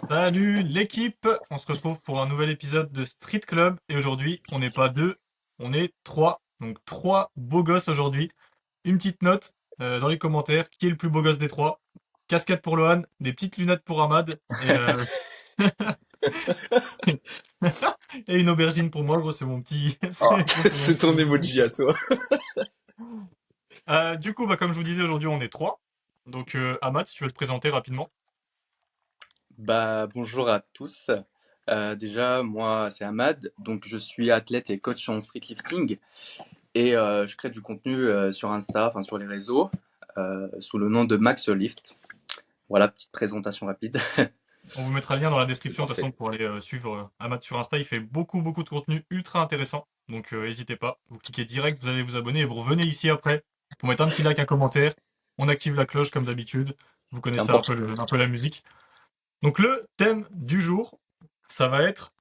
Salut l'équipe, on se retrouve pour un nouvel épisode de Street Club et aujourd'hui on n'est pas deux, on est trois. Donc trois beaux gosses aujourd'hui. Une petite note dans les commentaires, qui est le plus beau gosse des trois? Casquette pour Lohan, des petites lunettes pour Ahmad et une aubergine pour moi, gros c'est mon petit, Ah, c'est mon c'est petit ton emoji. emoji à toi. Du coup, comme je vous disais aujourd'hui on est trois. Donc Ahmad, si tu veux te présenter rapidement. Bah, bonjour à tous. Déjà, moi, c'est Ahmad. Donc, je suis athlète et coach en streetlifting. Et je crée du contenu sur Insta, enfin sur les réseaux, sous le nom de Max Lift. Voilà, petite présentation rapide. On vous mettra le lien dans la C'est description de toute parfait. façon pour aller suivre Ahmad sur Insta. Il fait beaucoup de contenu ultra intéressant. Donc n'hésitez pas. Vous cliquez direct, vous allez vous abonner et vous revenez ici après pour mettre un petit like, un commentaire. On active la cloche comme d'habitude. Vous C'est connaissez un peu, important. un peu la musique. Donc le thème du jour, ça va être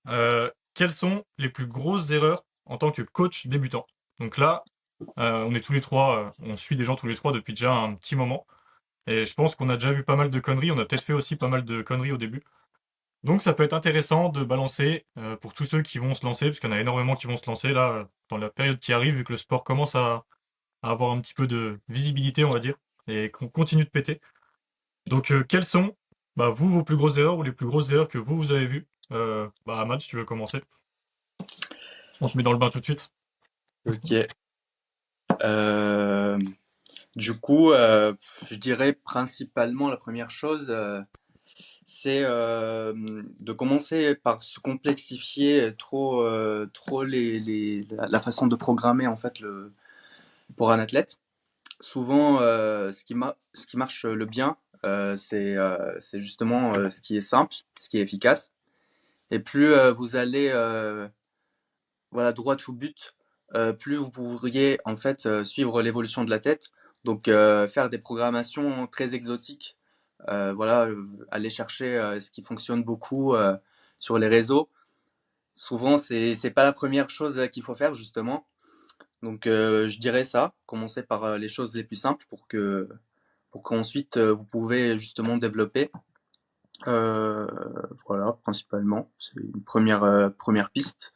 quelles sont les plus grosses erreurs en tant que coach débutant. Donc là, on est tous les trois, on suit des gens tous les trois depuis déjà un petit moment. Et je pense qu'on a déjà vu pas mal de conneries. On a peut-être fait aussi pas mal de conneries au début. Donc ça peut être intéressant de balancer pour tous ceux qui vont se lancer, parce qu'il y en a énormément qui vont se lancer là dans la période qui arrive, vu que le sport commence à avoir un petit peu de visibilité, on va dire, et qu'on continue de péter. Donc quelles sont vous vos plus grosses erreurs ou les plus grosses erreurs que vous avez vues? Ahmad, si tu veux commencer, on te met dans le bain tout de suite. Ok. Euh, du coup, je dirais principalement la première chose, c'est de commencer par se complexifier trop la façon de programmer en fait pour un athlète. Souvent, ce qui marche le bien, c'est justement ce qui est simple, ce qui est efficace. Et plus vous allez voilà, droit au but, plus vous pourriez en fait suivre l'évolution de la tête. Donc faire des programmations très exotiques, voilà, aller chercher ce qui fonctionne beaucoup sur les réseaux. Souvent, c'est pas la première chose qu'il faut faire justement. Donc je dirais ça, commencer par les choses les plus simples pour qu'ensuite vous pouvez justement développer. Euh, voilà, principalement, c'est une première piste.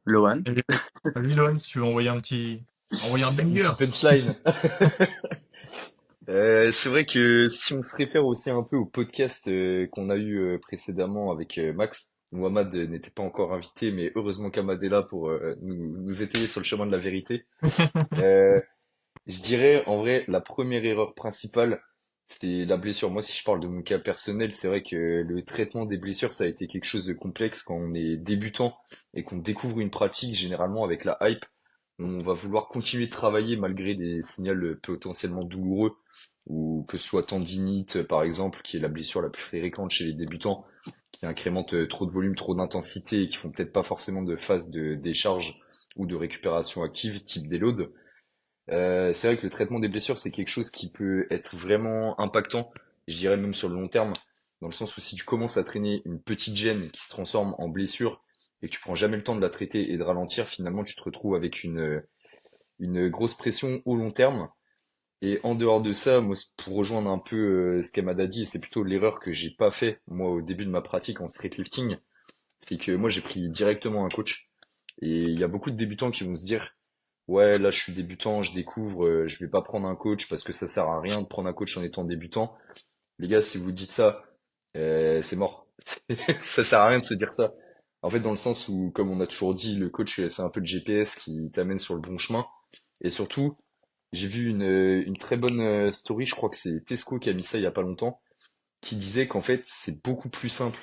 Lohan. Et vas-y Lohan, si tu veux envoyer un Une banger. petite punchline. C'est vrai que si on se réfère aussi un peu au podcast qu'on a eu précédemment avec Max, Mohamed n'était pas encore invité, mais heureusement qu'Ahmad est là pour nous étayer sur le chemin de la vérité. Euh, je dirais en vrai la première erreur principale, c'est la blessure. Moi, si je parle de mon cas personnel, c'est vrai que le traitement des blessures, ça a été quelque chose de complexe quand on est débutant et qu'on découvre une pratique, généralement avec la hype. On va vouloir continuer de travailler malgré des signaux potentiellement douloureux, ou que ce soit tendinite, par exemple, qui est la blessure la plus fréquente chez les débutants, qui incrémente trop de volume, trop d'intensité et qui font peut-être pas forcément de phase de décharge ou de récupération active, type déload. C'est vrai que le traitement des blessures, c'est quelque chose qui peut être vraiment impactant, je dirais même sur le long terme, dans le sens où si tu commences à traîner une petite gêne qui se transforme en blessure et que tu prends jamais le temps de la traiter et de ralentir, finalement tu te retrouves avec une grosse pression au long terme. Et en dehors de ça, moi, pour rejoindre un peu ce qu'Amada dit, et c'est plutôt l'erreur que j'ai pas fait moi au début de ma pratique en streetlifting, c'est que moi j'ai pris directement un coach. Et il y a beaucoup de débutants qui vont se dire, ouais, là je suis débutant, je découvre, je vais pas prendre un coach parce que ça sert à rien de prendre un coach en étant débutant. Les gars, si vous dites ça, c'est mort. Ça sert à rien de se dire ça. En fait, dans le sens où, comme on a toujours dit, le coach c'est un peu le GPS qui t'amène sur le bon chemin. Et surtout, j'ai vu une très bonne story, je crois que c'est Tesco qui a mis ça il y a pas longtemps, qui disait qu'en fait c'est beaucoup plus simple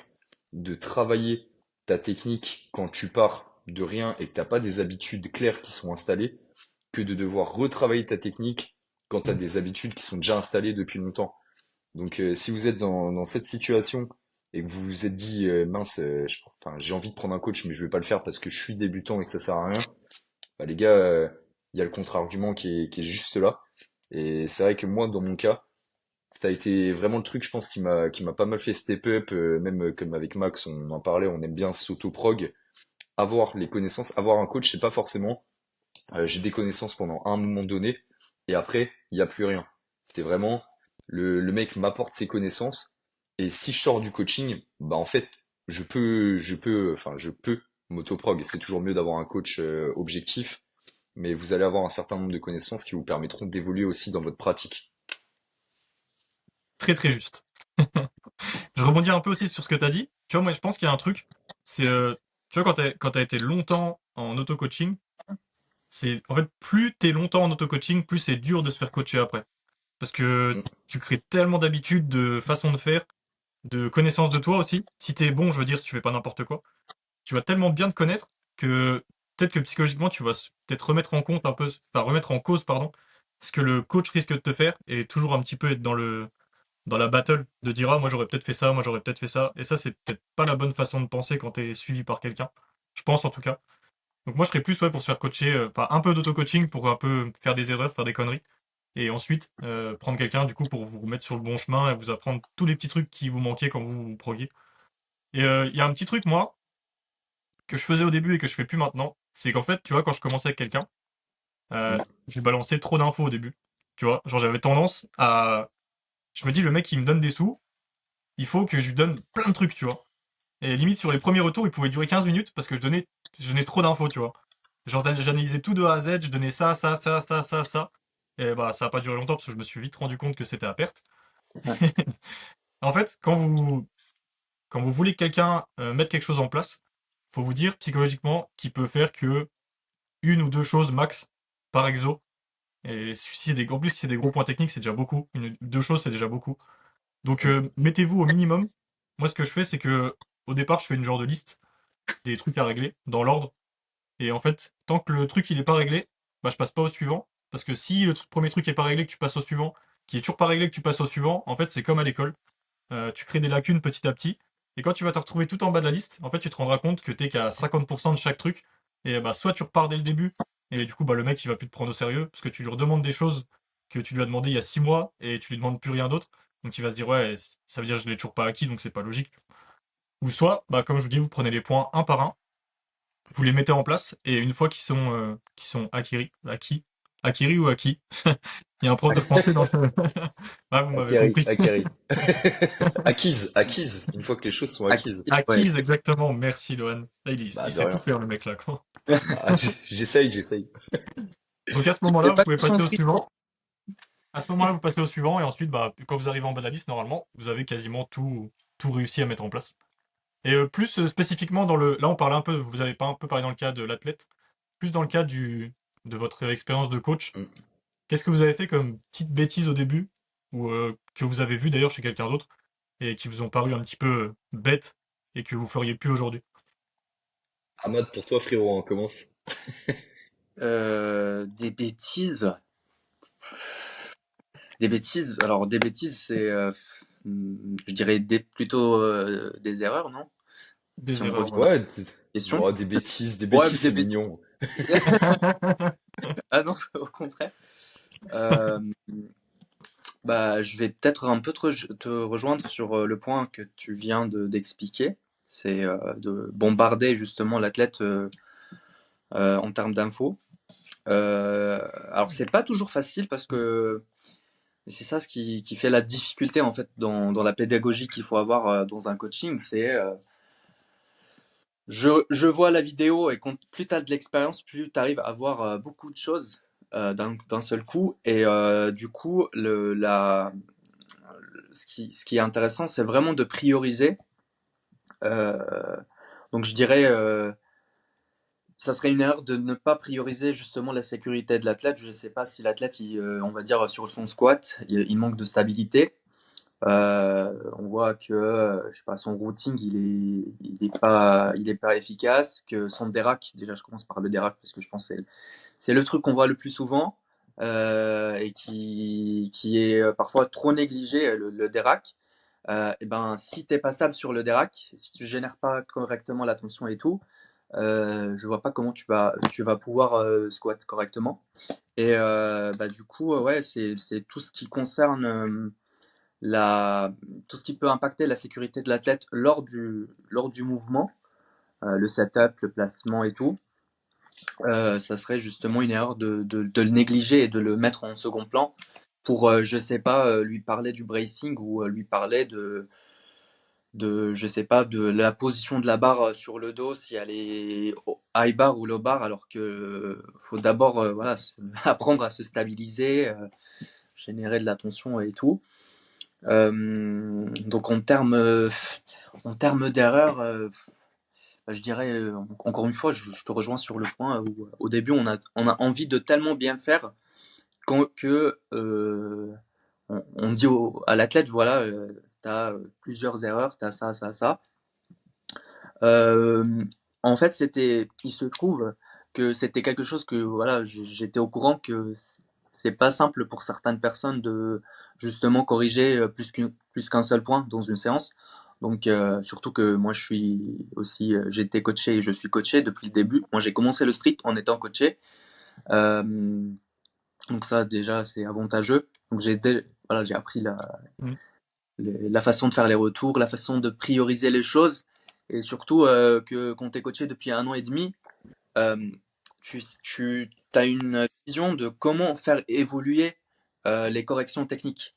de travailler ta technique quand tu pars de rien et que t'as pas des habitudes claires qui sont installées, que de devoir retravailler ta technique quand tu as des habitudes qui sont déjà installées depuis longtemps. Donc si vous êtes dans cette situation et que vous vous êtes dit mince, enfin, j'ai envie de prendre un coach mais je vais pas le faire parce que je suis débutant et que ça sert à rien, bah les gars, il y a le contre-argument qui est juste là. Et c'est vrai que moi, dans mon cas, ça a été vraiment le truc, je pense, qui m'a pas mal fait step up, même comme avec Max, on en parlait, on aime bien s'auto-prog, avoir les connaissances, avoir un coach, c'est pas forcément j'ai des connaissances pendant un moment donné, et après, il n'y a plus rien. C'est vraiment, le mec m'apporte ses connaissances, Et si je sors du coaching, bah en fait, je peux m'autoprog. C'est toujours mieux d'avoir un coach objectif, mais vous allez avoir un certain nombre de connaissances qui vous permettront d'évoluer aussi dans votre pratique. Très très juste. Je rebondis un peu aussi sur ce que tu as dit. Tu vois, moi je pense qu'il y a un truc, c'est, tu vois, quand t'as été longtemps en auto-coaching, c'est, en fait, plus t'es longtemps en auto-coaching, plus c'est dur de se faire coacher après. Parce que Mm. tu crées tellement d'habitudes, de façons de faire, de connaissances de toi aussi. Si t'es bon, je veux dire, si tu fais pas n'importe quoi, tu vas tellement bien te connaître que peut-être que psychologiquement, tu vas peut-être remettre en compte un peu, enfin remettre en cause, pardon, ce que le coach risque de te faire et toujours un petit peu être dans la battle de dire ah moi j'aurais peut-être fait ça, moi j'aurais peut-être fait ça. Et ça c'est peut-être pas la bonne façon de penser quand t'es suivi par quelqu'un. Je pense en tout cas. Donc moi je serais plus ouais, pour se faire coacher, enfin un peu d'auto-coaching pour un peu faire des erreurs, faire des conneries. Et ensuite prendre quelqu'un du coup pour vous remettre sur le bon chemin et vous apprendre tous les petits trucs qui vous manquaient quand vous vous proguiez. Et il y a un petit truc moi que je faisais au début et que je fais plus maintenant, c'est qu'en fait tu vois quand je commençais avec quelqu'un, Mm. je balançais trop d'infos au début. Tu vois, genre j'avais tendance à, je me dis le mec il me donne des sous, il faut que je lui donne plein de trucs, tu vois. Et limite, sur les premiers retours, il pouvait durer 15 minutes parce que je donnais trop d'infos, tu vois. Genre, j'analysais tout de A à Z, je donnais ça, ça, ça, ça, ça, ça. Et bah, ça a pas duré longtemps parce que je me suis vite rendu compte que c'était à perte. Ouais. En fait, quand vous voulez que quelqu'un mette quelque chose en place, faut vous dire psychologiquement qu'il peut faire que une ou deux choses max par exo. Et si c'est en plus, si c'est des gros points techniques, c'est déjà beaucoup. Deux choses, c'est déjà beaucoup. Donc, Mm. mettez-vous au minimum. Moi, ce que je fais, c'est que au départ, je fais une genre de liste des trucs à régler dans l'ordre. Et en fait, tant que le truc il est pas réglé, bah je passe pas au suivant. Parce que si le premier truc est pas réglé, que tu passes au suivant, qui est toujours pas réglé, que tu passes au suivant, en fait c'est comme à l'école. Tu crées des lacunes petit à petit. Et quand tu vas te retrouver tout en bas de la liste, en fait tu te rendras compte que t'es qu'à 50% de chaque truc. Et bah soit tu repars dès le début, et du coup bah le mec il va plus te prendre au sérieux, parce que tu lui redemandes des choses que tu lui as demandé il y a 6 mois, et tu lui demandes plus rien d'autre. Donc il va se dire ouais, ça veut dire que je l'ai toujours pas acquis, donc c'est pas logique. Ou soit, bah comme je vous dis, vous prenez les points un par un, vous les mettez en place et une fois qu'ils sont acquis ou acquis, il y a un prof de français dans le... Ah, vous m'avez Acquéri, compris. acquéri. Acquise, acquise. Une fois que les choses sont acquises. Ouais. Acquise, exactement. Merci, Lohan. Là, Bah il de sait tout rien. faire, le mec, là, quoi. Bah, j'essaye, j'essaye. Donc, à ce C'est moment-là, vous pas pouvez passer au construit. suivant. À ce moment-là, vous passez au suivant et ensuite, bah, quand vous arrivez en bas de la liste, normalement, vous avez quasiment tout réussi à mettre en place. Et plus spécifiquement dans le... Là, on parlait un peu, vous avez pas un peu parlé dans le cas de l'athlète, plus dans le cas de votre expérience de coach. Mm. Qu'est-ce que vous avez fait comme petite bêtise au début, ou que vous avez vu d'ailleurs chez quelqu'un d'autre, et qui vous ont paru un petit peu bêtes, et que vous feriez plus aujourd'hui? Ahmad, pour toi, frérot, on commence. Des bêtises. Des bêtises. Alors, des bêtises, c'est, je dirais plutôt des erreurs, non? Si Des on erreurs, revient à voilà. Ouais, la question. bon, des Ouais, bêtises, des c'est bêtises. mignon. Ah non, au contraire. Euh, Bah, je vais peut-être un peu te rejoindre sur le point que tu viens d'expliquer. C'est de bombarder justement l'athlète en termes d'infos. Alors, c'est pas toujours facile parce que c'est ça ce qui fait la difficulté en fait dans la pédagogie qu'il faut avoir dans un coaching. C'est je vois la vidéo et quand plus tu as de l'expérience, plus tu arrives à voir beaucoup de choses d'un seul coup. Et du coup, ce qui est intéressant, c'est vraiment de prioriser. Euh, donc je dirais, ça serait une erreur de ne pas prioriser justement la sécurité de l'athlète. Je ne sais pas si l'athlète, on va dire sur son squat, il manque de stabilité. On voit que, je sais pas, son routing, il est pas efficace, que son dérac, déjà je commence par le dérac parce que je pense que c'est le truc qu'on voit le plus souvent et qui est parfois trop négligé, le dérac. Et ben, si tu es pas stable sur le dérac, si tu génères pas correctement la tension et tout, je vois pas comment tu vas pouvoir squat correctement. Et bah, du coup, ouais, c'est tout ce qui concerne la, tout ce qui peut impacter la sécurité de l'athlète lors du mouvement, le setup, le placement et tout. Ça serait justement une erreur de le négliger et de le mettre en second plan pour, je sais pas, lui parler du bracing ou lui parler je sais pas, de la position de la barre sur le dos, si elle est high bar ou low bar, alors que faut d'abord voilà, apprendre à se stabiliser, générer de la tension et tout. Donc en termes d'erreur, bah, je dirais, encore une fois, je te rejoins sur le point où au début on a envie de tellement bien faire que on dit à l'athlète, voilà, tu as plusieurs erreurs, tu as ça, ça, ça. Euh, En fait, il se trouve que c'était quelque chose que voilà, j'étais au courant que c'est pas simple pour certaines personnes de justement corriger plus qu'un seul point dans une séance. Donc surtout que moi je suis aussi j'ai été coaché et je suis coaché depuis le début. Moi j'ai commencé le street en étant coaché. Euh, donc ça déjà c'est avantageux. Donc voilà, j'ai appris Mm. la façon de faire les retours, la façon de prioriser les choses, et surtout que quand tu es coaché depuis 1 an et demi, euh, tu as une vision de comment faire évoluer les corrections techniques.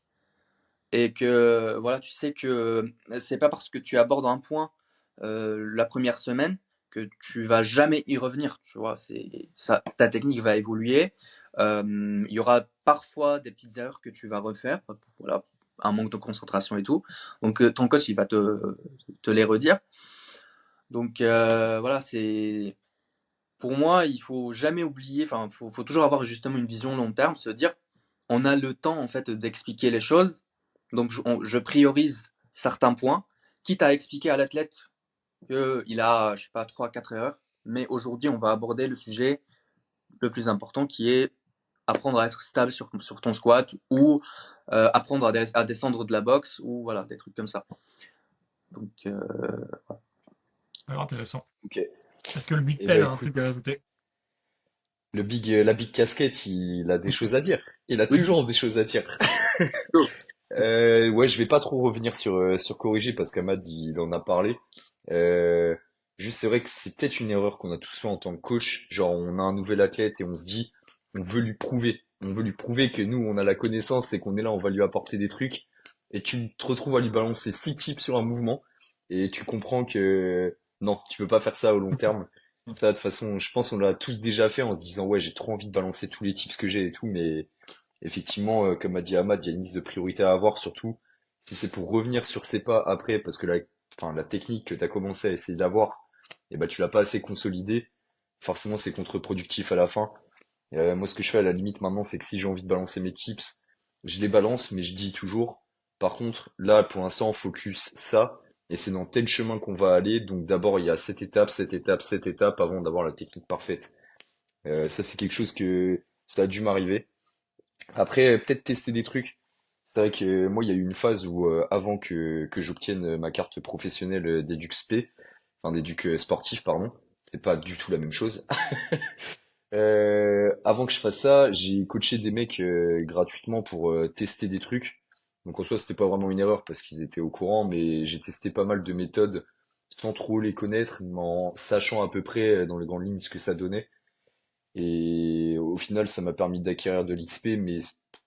Et que voilà, tu sais que c'est pas parce que tu abordes un point la première semaine que tu vas jamais y revenir. Tu vois, c'est ça, ta technique va évoluer. Il y aura parfois des petites erreurs que tu vas refaire, voilà, un manque de concentration et tout. Donc ton coach il va te les redire. Donc voilà, c'est pour moi, il faut jamais oublier. Enfin, faut toujours avoir justement une vision long terme, se dire on a le temps en fait d'expliquer les choses. Donc je priorise certains points, quitte à expliquer à l'athlète qu'il a, je sais pas, 3, 4 erreurs. Mais aujourd'hui, on va aborder le sujet le plus important qui est apprendre à être stable sur ton squat ou apprendre à descendre de la boxe ou voilà, des trucs comme ça. Donc, Alors, intéressant. Ok. Est-ce que le Big Et Ten bah a un truc à écoute, rajouter? la big casquette, il a des choses à dire. Il a oui. toujours des choses à dire. Ouais, je vais pas trop revenir sur corriger parce qu'Ahmad il en a parlé. Euh, Juste c'est vrai que c'est peut-être une erreur qu'on a tous fait en tant que coach. Genre on a un nouvel athlète et on se dit on veut lui prouver que nous on a la connaissance et qu'on est là, on va lui apporter des trucs. Et tu te retrouves à lui balancer 6 tips sur un mouvement et tu comprends que non, tu peux pas faire ça au long terme. Ça de toute façon, je pense qu'on l'a tous déjà fait en se disant ouais j'ai trop envie de balancer tous les tips que j'ai et tout, mais effectivement, comme a dit Ahmad, il y a une liste de priorités à avoir, surtout si c'est pour revenir sur ses pas après, parce que enfin, la technique que tu as commencé à essayer d'avoir, et ben tu l'as pas assez consolidée. Forcément, c'est contre-productif à la fin. Moi, ce que je fais à la limite maintenant, c'est que si j'ai envie de balancer mes tips, je les balance, mais je dis toujours, par contre, là, pour l'instant, focus ça, et c'est dans tel chemin qu'on va aller. Donc d'abord, il y a cette étape, cette étape, cette étape, avant d'avoir la technique parfaite. Ça, c'est quelque chose que ça a dû m'arriver. Après, peut-être tester des trucs. C'est vrai que moi, il y a eu une phase où, avant que j'obtienne ma carte professionnelle d'EducSP, enfin d'éduc sportif, pardon, c'est pas du tout la même chose. Avant que je fasse ça, j'ai coaché des mecs gratuitement pour tester des trucs. Donc en soi, c'était pas vraiment une erreur parce qu'ils étaient au courant, mais j'ai testé pas mal de méthodes sans trop les connaître, mais en sachant à peu près dans les grandes lignes ce que ça donnait. Et au final, ça m'a permis d'acquérir de l'XP, mais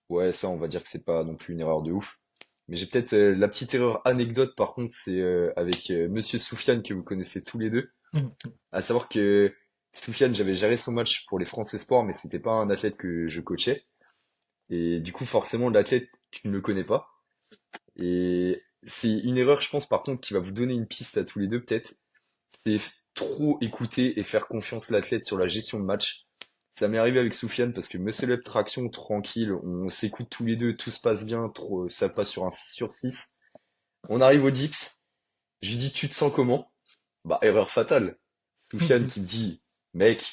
ouais, ça, on va dire que c'est pas non plus une erreur de ouf. Mais j'ai peut-être la petite erreur anecdote, par contre, c'est avec Monsieur Soufiane que vous connaissez tous les deux. Mm. À savoir que Soufiane, j'avais géré son match pour les France Espoirs, mais c'était pas un athlète que je coachais. Et du coup, forcément, l'athlète, tu ne le connais pas. Et c'est une erreur, je pense, par contre, qui va vous donner une piste à tous les deux, peut-être. C'est trop écouter et faire confiance à l'athlète sur la gestion de match. Ça m'est arrivé avec Soufiane parce que Muscle Up Traction, tranquille, on s'écoute tous les deux, tout se passe bien, trop, ça passe sur un 6/6. On arrive au dips, je lui dis tu te sens comment? Bah erreur fatale. Soufiane qui me dit mec,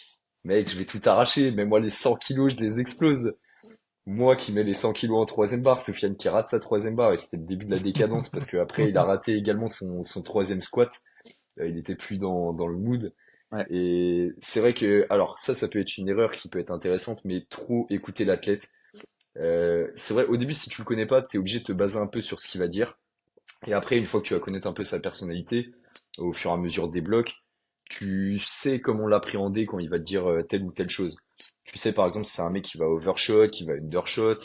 je vais tout arracher, mais moi les 100 kilos je les explose. Moi qui mets les 100 kilos en troisième barre, Soufiane qui rate sa troisième barre et c'était le début de la décadence parce que après il a raté également son troisième squat. Il était plus dans le mood. Ouais. Et c'est vrai que, alors ça peut être une erreur qui peut être intéressante, mais trop écouter l'athlète. C'est vrai, au début, si tu le connais pas, t'es obligé de te baser un peu sur ce qu'il va dire. Et après, une fois que tu vas connaître un peu sa personnalité, au fur et à mesure des blocs, tu sais comment l'appréhender quand il va te dire telle ou telle chose. Tu sais, par exemple, si c'est un mec qui va overshot, qui va undershot,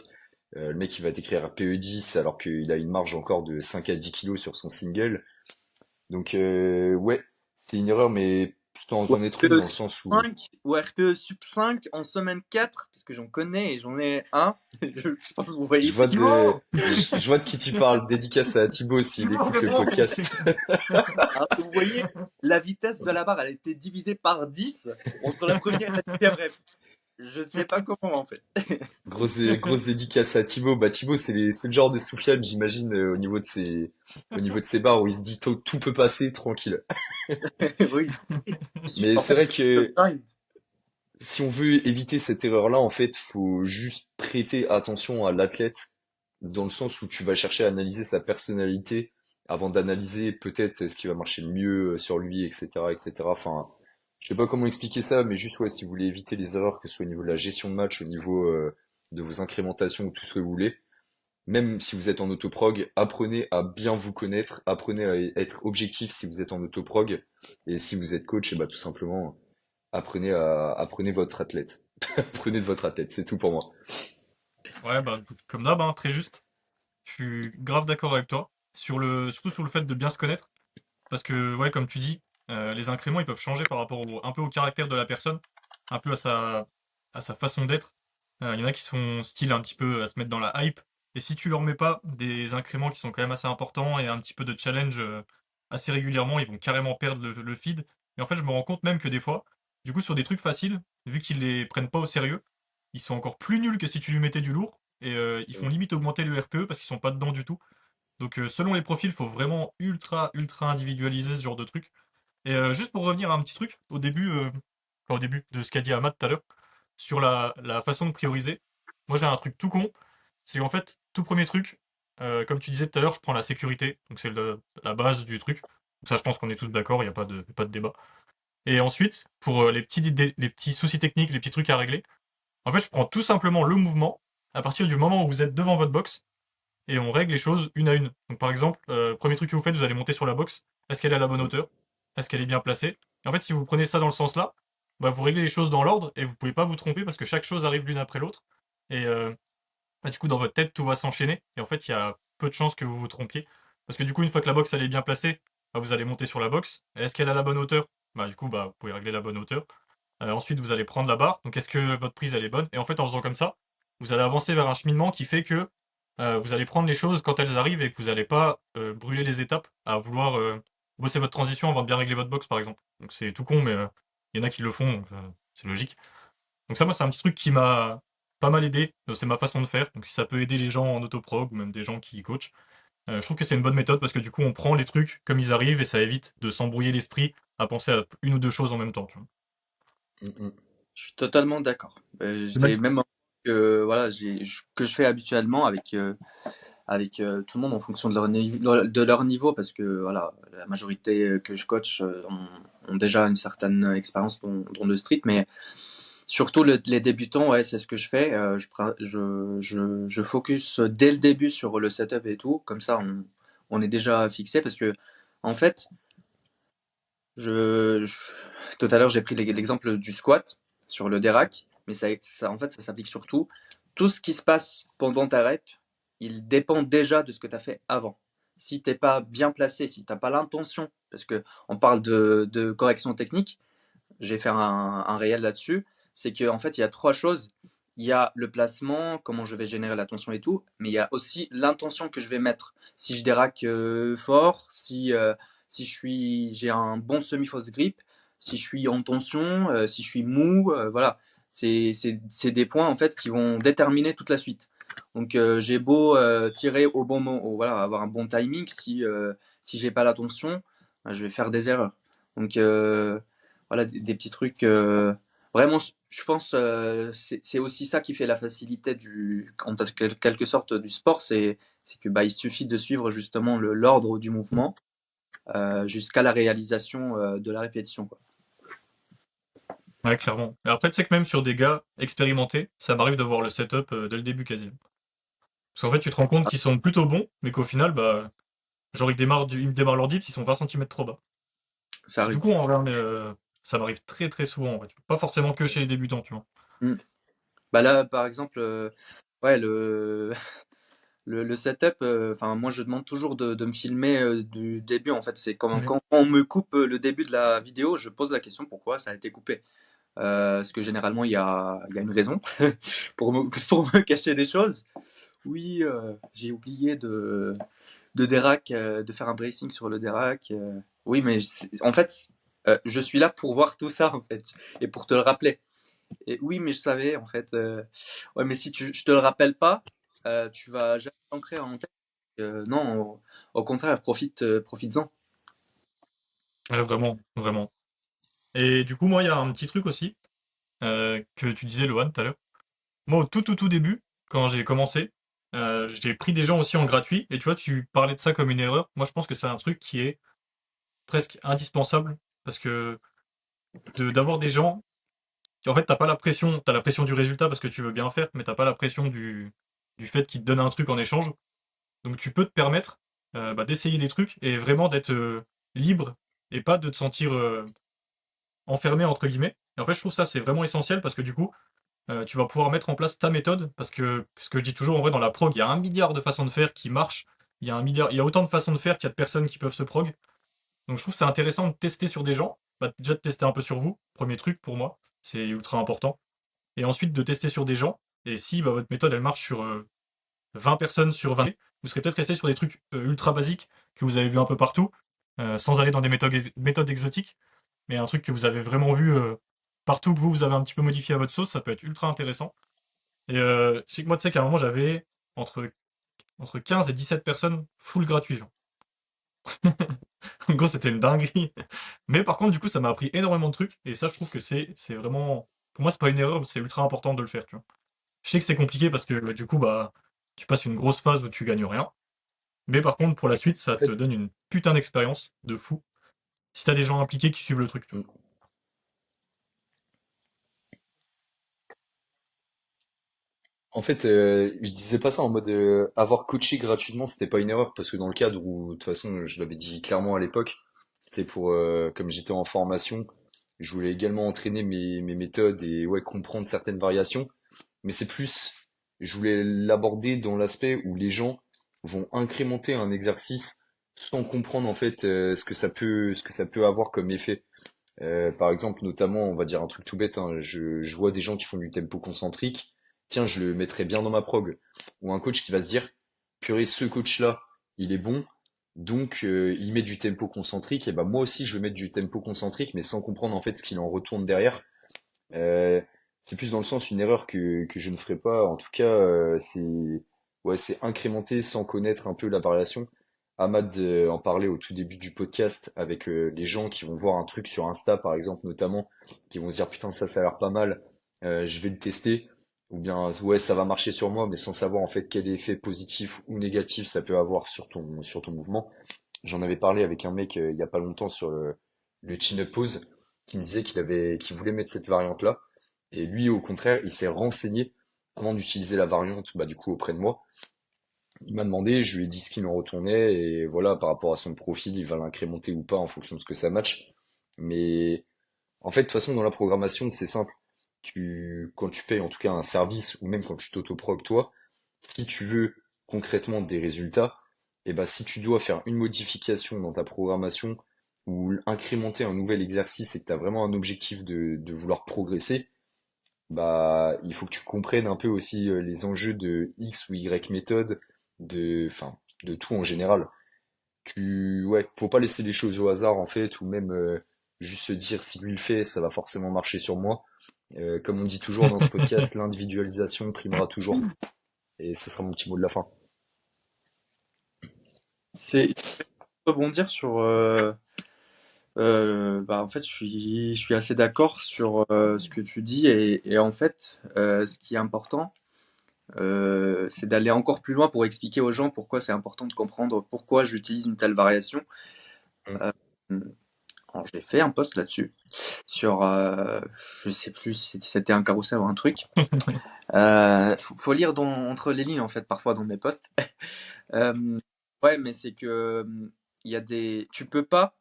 le mec qui va t'écrire PE10 alors qu'il a une marge encore de 5 à 10 kilos sur son single. Donc, ouais, c'est une erreur, mais sans Ou en être une, RPE dans le Sub sens où 5, ou RPE Sub 5 en semaine 4, parce que j'en connais et j'en ai un. Je pense que vous voyez je vois c'est qui. Thibaut! je vois de qui tu parles. Dédicace à Thibaut s'il Thibaut, écoute le réponds! podcast. Alors, vous voyez, la vitesse de la barre, elle a été divisée par 10 entre la première et la deuxième rep. Je ne sais pas comment en fait. Grosse dédicace à Thibaut. Bah, Thibaut, c'est le genre de Soufiane, j'imagine, au niveau de ses barres où il se dit tout peut passer, tranquille. Oui. Mais En c'est fait, vrai je que grind. si on veut éviter cette erreur-là, en fait, faut juste prêter attention à l'athlète dans le sens où tu vas chercher à analyser sa personnalité avant d'analyser peut-être ce qui va marcher le mieux sur lui, etc., etc. Enfin, je sais pas comment expliquer ça, mais juste ouais, si vous voulez éviter les erreurs, que ce soit au niveau de la gestion de match, au niveau de vos incrémentations ou tout ce que vous voulez, même si vous êtes en autoprog, apprenez à bien vous connaître, apprenez à être objectif si vous êtes en autoprog, et si vous êtes coach, et bah tout simplement apprenez votre athlète. Apprenez de votre athlète, c'est tout pour moi. Ouais, bah, comme d'hab, hein, très juste. Je suis grave d'accord avec toi. Surtout sur le fait de bien se connaître. Parce que, ouais, comme tu dis, les incréments, ils peuvent changer par rapport un peu au caractère de la personne, un peu à sa façon d'être. Il y en a qui sont style un petit peu à se mettre dans la hype. Et si tu leur mets pas des incréments qui sont quand même assez importants et un petit peu de challenge assez régulièrement, ils vont carrément perdre le feed. Et en fait, je me rends compte même que des fois, du coup, sur des trucs faciles, vu qu'ils les prennent pas au sérieux, ils sont encore plus nuls que si tu lui mettais du lourd. Et ils font limite augmenter le RPE parce qu'ils sont pas dedans du tout. Donc selon les profils, faut vraiment ultra individualiser ce genre de truc. Et juste pour revenir à un petit truc, au début de ce qu'a dit Ahmad tout à l'heure, sur la façon de prioriser, moi j'ai un truc tout con, c'est qu'en fait, tout premier truc, comme tu disais tout à l'heure, je prends la sécurité, donc c'est la base du truc. Donc ça je pense qu'on est tous d'accord, il n'y a pas de débat. Et ensuite, pour les petits soucis techniques, les petits trucs à régler, en fait je prends tout simplement le mouvement, à partir du moment où vous êtes devant votre box, et on règle les choses une à une. Donc par exemple, premier truc que vous faites, vous allez monter sur la box. Est-ce qu'elle est à la bonne hauteur? Est-ce qu'elle est bien placée? Et en fait, si vous prenez ça dans le sens-là, bah, vous réglez les choses dans l'ordre et vous pouvez pas vous tromper parce que chaque chose arrive l'une après l'autre. Et bah, du coup, dans votre tête, tout va s'enchaîner. Et en fait, il y a peu de chances que vous vous trompiez. Parce que du coup, une fois que la box elle est bien placée, bah, vous allez monter sur la box. Et est-ce qu'elle a la bonne hauteur? Bah, du coup, bah, vous pouvez régler la bonne hauteur. Ensuite, vous allez prendre la barre. Donc, est-ce que votre prise, elle est bonne? Et en fait, en faisant comme ça, vous allez avancer vers un cheminement qui fait que vous allez prendre les choses quand elles arrivent et que vous n'allez pas brûler les étapes à vouloir bosser votre transition avant de bien régler votre box, par exemple. Donc, c'est tout con, mais il y en a qui le font, donc c'est logique. Donc, ça, moi, c'est un petit truc qui m'a pas mal aidé. C'est ma façon de faire. Donc, si ça peut aider les gens en autoprog ou même des gens qui coachent, je trouve que c'est une bonne méthode parce que du coup, on prend les trucs comme ils arrivent et ça évite de s'embrouiller l'esprit à penser à une ou deux choses en même temps, tu vois. Mm, mm. Je suis totalement d'accord. C'est C'est Max. même que voilà, que je fais habituellement avec tout le monde en fonction de leur niveau, parce que voilà, la majorité que je coach ont déjà une certaine expérience dans le street, mais surtout les débutants, ouais, c'est ce que je fais. Je focus dès le début sur le setup et tout, comme ça on est déjà fixé, parce que en fait, tout à l'heure j'ai pris l'exemple du squat sur le dérac, mais en fait ça s'applique surtout. Tout ce qui se passe pendant ta rep, il dépend déjà de ce que tu as fait avant. Si t'es pas bien placé, si t'as pas l'intention, parce que on parle de correction technique, j'ai fait un réel là-dessus, c'est qu'en fait, il y a trois choses. Il y a le placement, comment je vais générer l'attention et tout, mais il y a aussi l'intention que je vais mettre. Si je déraque fort, si j'ai un bon semi-fausse grip, si je suis en tension, si je suis mou, voilà. C'est des points en fait qui vont déterminer toute la suite. Donc j'ai beau tirer au bon moment, voilà, avoir un bon timing, si j'ai pas l'attention, je vais faire des erreurs. Donc voilà, des petits trucs. Vraiment, je pense c'est aussi ça qui fait la facilité en quelque sorte du sport, c'est que bah, il suffit de suivre justement l'ordre du mouvement jusqu'à la réalisation de la répétition, quoi. Ouais, clairement. Et après, tu sais que même sur des gars expérimentés, ça m'arrive de voir le setup dès le début quasi. Parce qu'en fait, tu te rends compte Ah, qu'ils sont plutôt bons, mais qu'au final, bah, genre, ils me démarrent leur dips, ils sont 20 centimètres trop bas. ça C'est du arrive. coup, en vrai, ça m'arrive très souvent, en fait. Pas forcément que chez les débutants, tu vois. Mm. Bah là, par exemple, ouais, Le setup, enfin, moi, je demande toujours de me filmer du début. En fait, c'est comme Oui. quand on me coupe le début de la vidéo, je pose la question pourquoi ça a été coupé. Parce que généralement, il y a une raison pour me cacher des choses. Oui, j'ai oublié de Derac, de faire un bracing sur le Derac. Oui, mais en fait, je suis là pour voir tout ça, en fait, et pour te le rappeler. Et oui, mais je savais, en fait. Ouais, mais si je te le rappelle pas, tu vas jamais l'ancrer en tête. Non, au contraire, profites-en. Ouais, vraiment, vraiment. Et du coup, moi, il y a un petit truc aussi que tu disais, Lohan, tout à l'heure. Moi, au tout début, quand j'ai commencé, j'ai pris des gens aussi en gratuit. Et tu vois, tu parlais de ça comme une erreur. Moi, je pense que c'est un truc qui est presque indispensable parce que d'avoir des gens qui, en fait, t'as pas la pression, t'as la pression du résultat parce que tu veux bien faire, mais t'as pas la pression du fait qu'ils te donnent un truc en échange. Donc, tu peux te permettre d'essayer des trucs et vraiment d'être libre et pas de te sentir enfermé entre guillemets. Et en fait, je trouve ça c'est vraiment essentiel parce que du coup, tu vas pouvoir mettre en place ta méthode parce que ce que je dis toujours en vrai dans la prog, il y a un milliard de façons de faire qui marchent. Il y a autant de façons de faire qu'il y a de personnes qui peuvent se prog. Donc je trouve que c'est intéressant de tester sur des gens. Bah, déjà de tester un peu sur vous, premier truc pour moi, c'est ultra important. Et ensuite de tester sur des gens. Et si bah, votre méthode elle marche sur 20 personnes sur 20, vous serez peut-être resté sur des trucs ultra basiques que vous avez vu un peu partout, sans aller dans des méthodes exotiques. Mais un truc que vous avez vraiment vu partout, que vous avez un petit peu modifié à votre sauce, ça peut être ultra intéressant. Et je sais que moi, tu sais qu'à un moment, j'avais entre, entre 15 et 17 personnes full gratuit, genre. En gros, c'était une dinguerie. Mais par contre, du coup, ça m'a appris énormément de trucs. Et ça, je trouve que c'est vraiment. Pour moi, c'est pas une erreur, c'est ultra important de le faire, tu vois. Je sais que c'est compliqué parce que du coup, bah, tu passes une grosse phase où tu gagnes rien. Mais par contre, pour la suite, ça En te fait, donne une putain d'expérience de fou. Si t'as des gens impliqués qui suivent le truc, tu vois. mm, en fait, je disais pas ça en mode avoir coaché gratuitement, c'était pas une erreur parce que dans le cadre où, de toute façon, je l'avais dit clairement à l'époque, c'était pour, comme j'étais en formation, je voulais également entraîner mes méthodes et ouais, comprendre certaines variations. Mais c'est plus, je voulais l'aborder dans l'aspect où les gens vont incrémenter un exercice sans comprendre en fait ce que ça peut avoir comme effet. Par exemple, notamment, on va dire un truc tout bête, hein, je vois des gens qui font du tempo concentrique, tiens, je le mettrais bien dans ma prog. Ou un coach qui va se dire, purée, ce coach-là, il est bon, donc il met du tempo concentrique, et bah moi aussi je vais mettre du tempo concentrique, mais sans comprendre en fait ce qu'il en retourne derrière. Euh, c'est plus dans le sens une erreur que je ne ferai pas. En tout cas, c'est ouais, c'est incrémenté sans connaître un peu la variation. Ahmad en parlait au tout début du podcast avec les gens qui vont voir un truc sur Insta, par exemple, notamment, qui vont se dire putain ça a l'air pas mal, je vais le tester. Ou bien ouais ça va marcher sur moi, mais sans savoir en fait quel effet positif ou négatif ça peut avoir sur ton mouvement. J'en avais parlé avec un mec il y a pas longtemps sur le chin-up pose qui me disait qu'il voulait mettre cette variante-là. Et lui, au contraire, il s'est renseigné avant d'utiliser la variante, bah, du coup, auprès de moi. Il m'a demandé, je lui ai dit ce qu'il en retournait, et voilà, par rapport à son profil, il va l'incrémenter ou pas en fonction de ce que ça match. Mais en fait, de toute façon, dans la programmation, c'est simple. Quand tu payes en tout cas un service, ou même quand tu t'autoproques toi, si tu veux concrètement des résultats, et bah si tu dois faire une modification dans ta programmation ou incrémenter un nouvel exercice et que tu as vraiment un objectif de vouloir progresser, bah il faut que tu comprennes un peu aussi les enjeux de X ou Y méthode, enfin, de tout en général. Ouais, faut pas laisser les choses au hasard en fait, ou même juste se dire si lui le fait, ça va forcément marcher sur moi. Comme on dit toujours dans ce podcast, l'individualisation primera toujours. Et ce sera mon petit mot de la fin. C'est rebondir sur. Bah, en fait, je suis assez d'accord sur ce que tu dis et en fait, ce qui est important, c'est d'aller encore plus loin pour expliquer aux gens pourquoi c'est important de comprendre pourquoi j'utilise une telle variation. Mm. Euh, alors, j'ai fait un post là-dessus sur, je sais plus si c'était un carrousel ou un truc. Faut lire entre les lignes en fait parfois dans mes posts. Euh, ouais, mais c'est que il y a tu peux pas.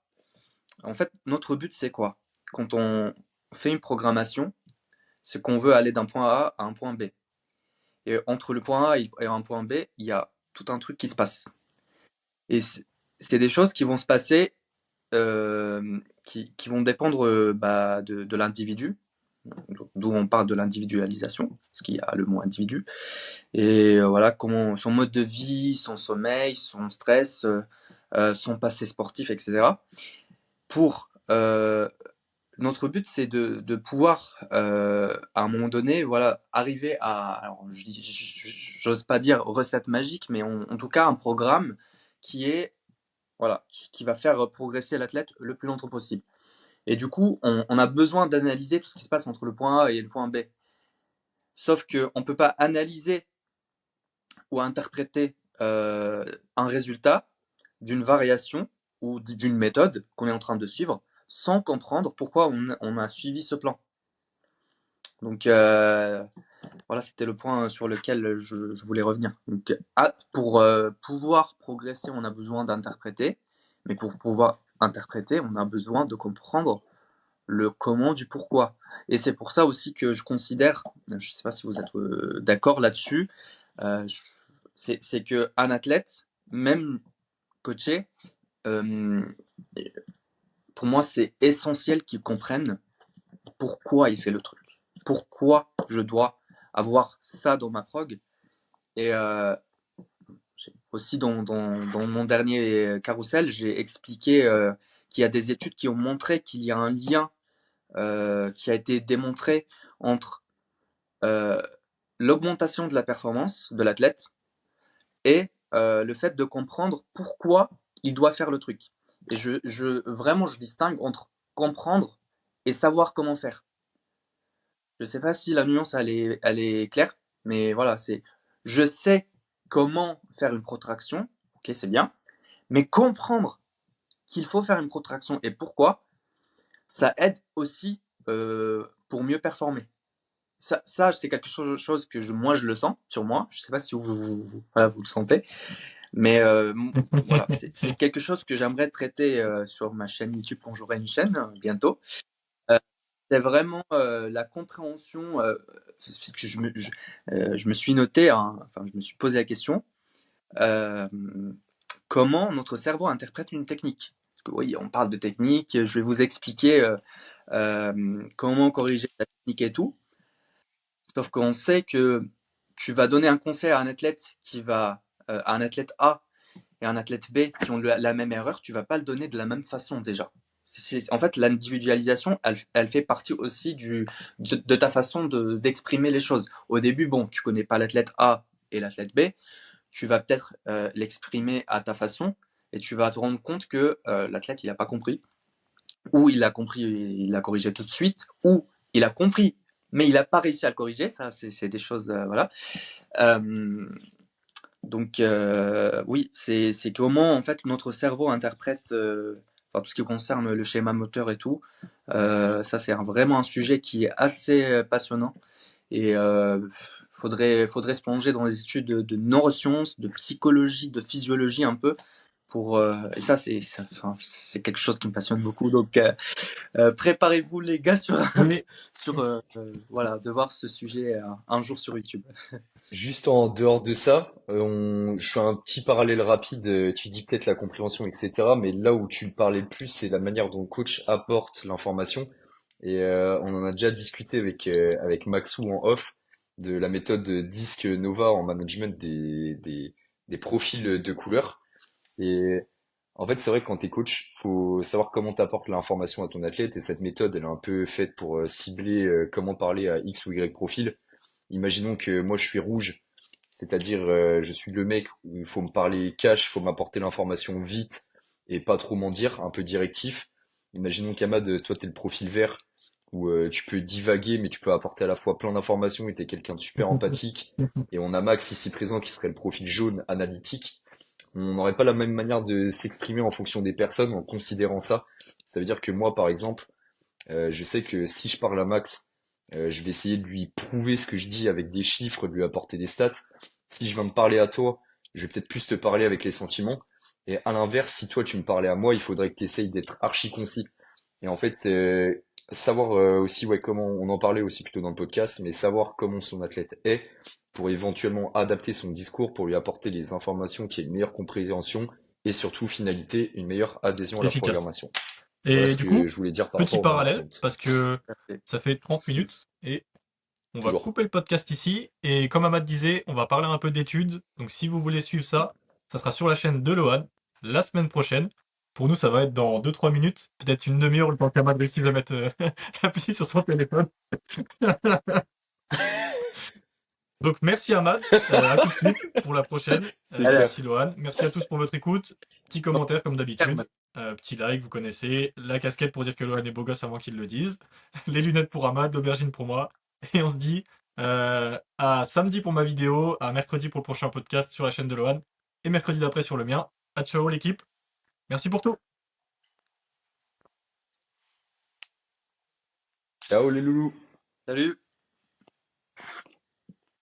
En fait, notre but c'est quoi? Quand on fait une programmation, c'est qu'on veut aller d'un point A à un point B. Et entre le point A et un point B, il y a tout un truc qui se passe. Et c'est des choses qui vont se passer, qui vont dépendre de l'individu, d'où on parle de l'individualisation, parce qu'il y a le mot individu, et voilà, comment son mode de vie, son sommeil, son stress, son passé sportif, etc. Pour notre but, c'est de pouvoir, à un moment donné, voilà, arriver à, alors j'ose pas dire recette magique, mais en tout cas un programme qui est, voilà, qui va faire progresser l'athlète le plus longtemps possible. Et du coup, on a besoin d'analyser tout ce qui se passe entre le point A et le point B. Sauf qu'on ne peut pas analyser ou interpréter un résultat d'une variation ou d'une méthode qu'on est en train de suivre sans comprendre pourquoi on a suivi ce plan. Donc voilà, c'était le point sur lequel je voulais revenir. Donc, pour pouvoir progresser, on a besoin d'interpréter, mais pour pouvoir interpréter, on a besoin de comprendre le comment du pourquoi. Et c'est pour ça aussi que je considère, je ne sais pas si vous êtes d'accord là-dessus, c'est qu'un athlète, même coaché, pour moi, c'est essentiel qu'il comprenne pourquoi il fait le truc. Pourquoi je dois avoir ça dans ma prog. Et aussi dans mon dernier carrousel, j'ai expliqué qu'il y a des études qui ont montré qu'il y a un lien qui a été démontré entre l'augmentation de la performance de l'athlète et le fait de comprendre pourquoi il doit faire le truc. Et vraiment, je distingue entre comprendre et savoir comment faire. Je ne sais pas si la nuance elle est claire, mais voilà, c'est je sais comment faire une protraction, ok, c'est bien, mais comprendre qu'il faut faire une protraction et pourquoi, ça aide aussi pour mieux performer. Ça c'est quelque chose que moi je le sens sur moi. Je ne sais pas si voilà, vous le sentez, mais voilà, c'est quelque chose que j'aimerais traiter sur ma chaîne YouTube quand j'aurai une chaîne bientôt. C'est vraiment la compréhension, parce que je me suis noté, enfin, je me suis posé la question, euh, comment notre cerveau interprète une technique. Parce que oui, on parle de technique, je vais vous expliquer comment corriger la technique et tout. Sauf qu'on sait que tu vas donner un conseil à un athlète à un athlète A et un athlète B qui ont la même erreur, tu vas pas le donner de la même façon déjà. En fait, l'individualisation, elle fait partie aussi de ta façon d'exprimer les choses. Au début, bon, tu connais pas l'athlète A et l'athlète B, tu vas peut-être l'exprimer à ta façon et tu vas te rendre compte que l'athlète, il n'a pas compris, ou il a compris, il l'a corrigé tout de suite, ou il a compris, mais il n'a pas réussi à le corriger. Ça, c'est des choses, voilà. Donc oui, c'est comment en fait notre cerveau interprète enfin, tout ce qui concerne le schéma moteur et tout. Ça c'est vraiment un sujet qui est assez passionnant et faudrait se plonger dans les études de neurosciences, de psychologie, de physiologie un peu pour et ça enfin, c'est quelque chose qui me passionne beaucoup. Donc préparez-vous les gars sur Mais sur voilà de voir ce sujet un jour sur YouTube. Juste en dehors de ça, je fais un petit parallèle rapide. Tu dis peut-être la compréhension, etc. Mais là où tu parlais le plus, c'est la manière dont le coach apporte l'information. Et on en a déjà discuté avec Maxou en off de la méthode Disc Nova en management des profils de couleurs. Et en fait, c'est vrai que quand t'es coach, faut savoir comment t'apportes l'information à ton athlète. Et cette méthode, elle est un peu faite pour cibler comment parler à X ou Y profil. Imaginons que moi je suis rouge, c'est-à-dire je suis le mec où il faut me parler cash, il faut m'apporter l'information vite et pas trop m'en dire, un peu directif. Imaginons qu'Amad, toi t'es le profil vert où tu peux divaguer mais tu peux apporter à la fois plein d'informations et t'es quelqu'un de super empathique. Et on a Max ici présent qui serait le profil jaune analytique. On n'aurait pas la même manière de s'exprimer en fonction des personnes en considérant ça. Ça veut dire que moi par exemple, je sais que si je parle à Max, je vais essayer de lui prouver ce que je dis avec des chiffres, de lui apporter des stats. Si je viens de parler à toi, je vais peut-être plus te parler avec les sentiments. Et à l'inverse, si toi tu me parlais à moi, il faudrait que tu essayes d'être archi concis. Et en fait, savoir aussi ouais comment on en parlait aussi plutôt dans le podcast, mais savoir comment son athlète est pour éventuellement adapter son discours pour lui apporter les informations qui aient une meilleure compréhension et surtout finalité, une meilleure adhésion à la Efficace. programmation. Voilà Et ce du que coup, je voulais dire par petit rapport au parallèle, management. parce que Parfait. ça fait 30 minutes et on va Toujours. couper le podcast ici. Et comme Ahmad disait, on va parler un peu d'études. Donc si vous voulez suivre ça, ça sera sur la chaîne de Lohan la semaine prochaine. Pour nous, ça va être dans 2-3 minutes, peut-être une demi-heure, le temps qu'Ahmad réussisse à mettre l'appli sur son téléphone. Donc merci Ahmad, à tout de suite pour la prochaine. C'est Allez, clair. Merci Lohan, merci à tous pour votre écoute. Petit commentaire comme d'habitude, petit like, vous connaissez, la casquette pour dire que Lohan est beau gosse avant qu'il le dise, les lunettes pour Ahmad, l'aubergine pour moi, et on se dit à samedi pour ma vidéo, à mercredi pour le prochain podcast sur la chaîne de Lohan, et mercredi d'après sur le mien. À ciao l'équipe, merci pour tout. Ciao les loulous. salut.